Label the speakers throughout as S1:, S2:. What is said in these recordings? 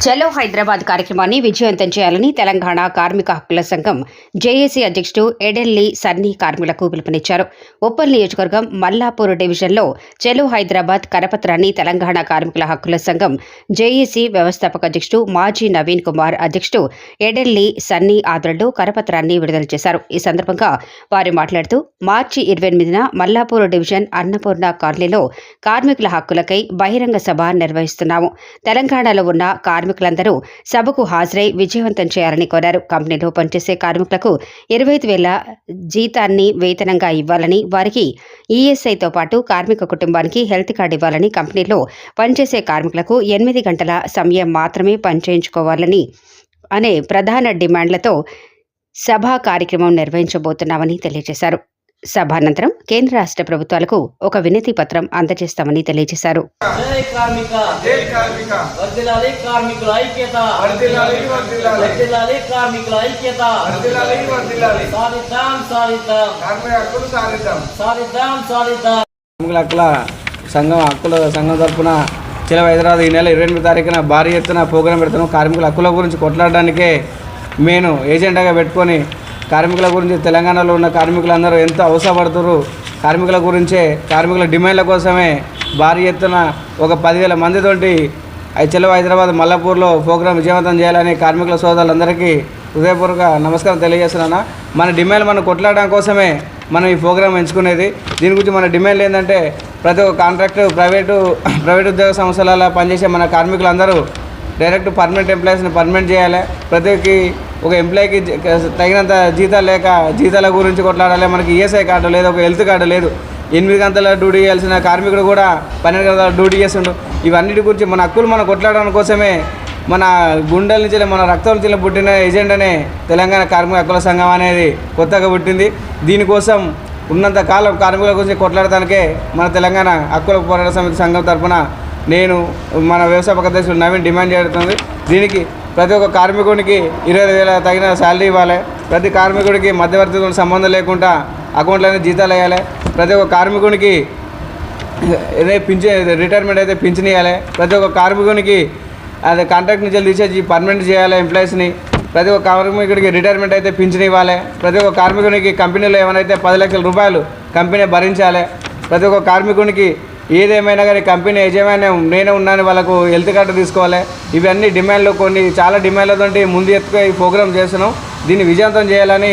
S1: చలో హైదరాబాద్ కార్యక్రమాన్ని విజయవంతం చేయాలని తెలంగాణ కార్మిక హక్కుల సంఘం జేఏసీ అధ్యక్షుడు ఎడెల్లి సన్నీ కార్మికులకు పిలుపునిచ్చారు. ఉప్పల్ నియోజకవర్గం మల్లాపూర్ డివిజన్లో చలో హైదరాబాద్ కరపత్రాన్ని తెలంగాణ కార్మికుల హక్కుల సంఘం జేఏసీ వ్యవస్థాపక అధ్యక్షుడు మాజీ నవీన్ కుమార్ అధ్యక్షుడు ఎడెల్లి సన్నీ ఆధ్వర్యంలో కరపత్రాన్ని విడుదల చేశారు. ఈ సందర్భంగా వారు మాట్లాడుతూ మార్చి 28న మల్లాపూర్ డివిజన్ అన్నపూర్ణ కాలనీలో కార్మికుల హక్కులకై బహిరంగ సభ నిర్వహిస్తున్నాము. తెలంగాణలో ఉన్న కార్మికులందరూ సభకు హాజరై విజయవంతం చేయాలని కోరారు. కంపెనీలో పనిచేసే కార్మికులకు 25,000 జీతాన్ని వేతనంగా ఇవ్వాలని, వారికి ఈఎస్ఐతో పాటు కార్మిక కుటుంబానికి హెల్త్ కార్డు ఇవ్వాలని, కంపెనీలో పనిచేసే కార్మికులకు 8 గంటల సమయం మాత్రమే పనిచేయించుకోవాలని అనే ప్రధాన డిమాండ్లతో సభా కార్యక్రమం నిర్వహించబోతున్నామని తెలియజేశారు. సభానంతరం కేంద్ర రాష్ట్ర ప్రభుత్వాలకు ఒక వినతి పత్రం అందజేస్తామని తెలియజేశారు.
S2: హక్కుల సంఘం తరఫున చలో హైదరాబాద్ ఈ నెల 28వ తారీఖున భారీ ఎత్తున ప్రోగ్రాం పెడుతున్నాం. కార్మికుల హక్కుల గురించి కొట్లాడడానికే నేను ఏజెండాగా పెట్టుకొని కార్మికుల గురించి తెలంగాణలో ఉన్న కార్మికులందరూ ఎంతో అవసరపడుతున్నారు. కార్మికుల గురించే, కార్మికుల డిమాండ్ల కోసమే భారీ ఎత్తున ఒక 10,000 మందితోటి చలో హైదరాబాద్ మల్లాపూర్లో ప్రోగ్రాం విజయవంతం చేయాలని కార్మికుల సోదరులందరికీ హృదయపూర్వక నమస్కారం తెలియజేస్తున్నాను. మన డిమాండ్ మనం కొట్లాడడం కోసమే మనం ఈ ప్రోగ్రాం ఎంచుకునేది. దీని గురించి మన డిమాండ్లు ఏంటంటే, ప్రతి ఒక్క కాంట్రాక్టు ప్రైవేటు ఉద్యోగ సంస్థలలో పనిచేసే మన కార్మికులందరూ డైరెక్ట్ పర్మనెంట్ ఎంప్లాయీస్ని పర్మనెంట్ చేయాలి. ప్రతి ఒక ఎంప్లాయీకి తగినంత జీతాలు లేక జీతాల గురించి కొట్లాడాలి. మనకి ఈఎస్ఐ కార్డు లేదు, ఒక హెల్త్ కార్డు లేదు. 8 గంటల డ్యూటీ చేయాల్సిన కార్మికుడు కూడా 12 గంటల డ్యూటీ చేస్తుండు. ఇవన్నిటి గురించి మన హక్కులు మనం కొట్లాడడం కోసమే మన గుండెల నుంచి, మన రక్తం నుంచి పుట్టిన ఎజెండానే తెలంగాణ కార్మిక హక్కుల సంఘం అనేది కొత్తగా పుట్టింది. దీనికోసం ఉన్నంత కాలం కార్మికుల గురించి కొట్లాడటానికే మన తెలంగాణ హక్కుల పోరాట సమితి సంఘం తరఫున నేను, మన వ్యవస్థాపక అధ్యక్షుడు నవీన్ డిమాండ్ చేస్తుంది. దీనికి ప్రతి ఒక్క కార్మికుడికి 25,000 తగిన శాలరీ ఇవ్వాలి. ప్రతి కార్మికుడికి మధ్యవర్తితో సంబంధం లేకుండా అకౌంట్లోనే జీతాలు వేయాలి. ప్రతి ఒక్క కార్మికునికి రిటైర్మెంట్ అయితే పింఛన్ ఇవ్వాలి. ప్రతి ఒక్క కార్మికునికి అదే కాంట్రాక్ట్ నుంచి తీసేసి పర్మనెంట్ చేయాలి ఎంప్లాయీస్ని. ప్రతి ఒక్క కార్మికుడికి రిటైర్మెంట్ అయితే పింఛన్ ఇవ్వాలి. ప్రతి ఒక్క కార్మికునికి కంపెనీలో ఏమైనా 10 లక్షల రూపాయలు కంపెనీ భరించాలి. ప్రతి ఒక్క కార్మికునికి ఏదేమైనా కానీ కంపెనీ యజమాన్యం నేనే ఉన్నాను, వాళ్ళకు హెల్త్ కార్డు తీసుకోవాలి. ఇవన్నీ డిమాండ్లు, చాలా డిమాండ్లతో ముందు ఎత్తుగా ఈ ప్రోగ్రాం చేస్తున్నాం. దీన్ని విజయవంతం చేయాలని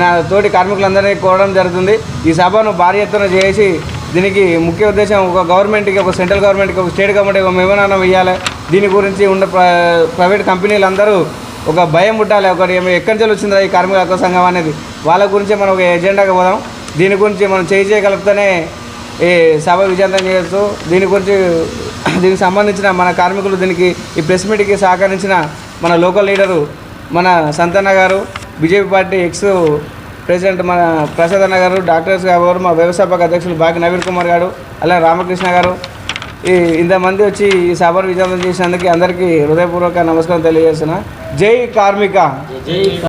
S2: నా తోటి కార్మికులందరినీ కోరడం జరుగుతుంది. ఈ సభను భారీ ఎత్తున చేసి దీనికి ముఖ్య ఉద్దేశం ఒక గవర్నమెంట్కి, ఒక సెంట్రల్ గవర్నమెంట్కి, ఒక స్టేట్ గవర్నమెంట్కి ఒక మెమోరాండం ఇవ్వాలి. దీని గురించి ఉన్న ప్రైవేట్ కంపెనీలందరూ ఒక భయం పుట్టాలి. ఒకటి ఎక్కడి నుంచి వచ్చిందా ఈ కార్మిక హక్కుల సంఘం అనేది, వాళ్ళ గురించి మనం ఒక ఎజెండాగా పోదాం. దీని గురించి మనం చేయగలిగితేనే ఈ సభ విజయవంతం చేయొచ్చు. దీనికి సంబంధించిన మన కార్మికులు, దీనికి ఈ ప్రెస్ మీట్కి సహకరించిన మన లోకల్ లీడరు మన సంతన్న గారు, బీజేపీ పార్టీ ఎక్స్ ప్రెసిడెంట్ మన ప్రసాద్ అన్న గారు, డాక్టర్స్ గారు, మా వ్యవస్థాపక అధ్యక్షులు బాగి నవీన్ కుమార్ గారు, అలాగే రామకృష్ణ గారు, ఇంతమంది వచ్చి ఈ సభను విజయవంతం చేసినందుకు అందరికీ హృదయపూర్వక నమస్కారం తెలియజేస్తున్నా. జై కార్మిక.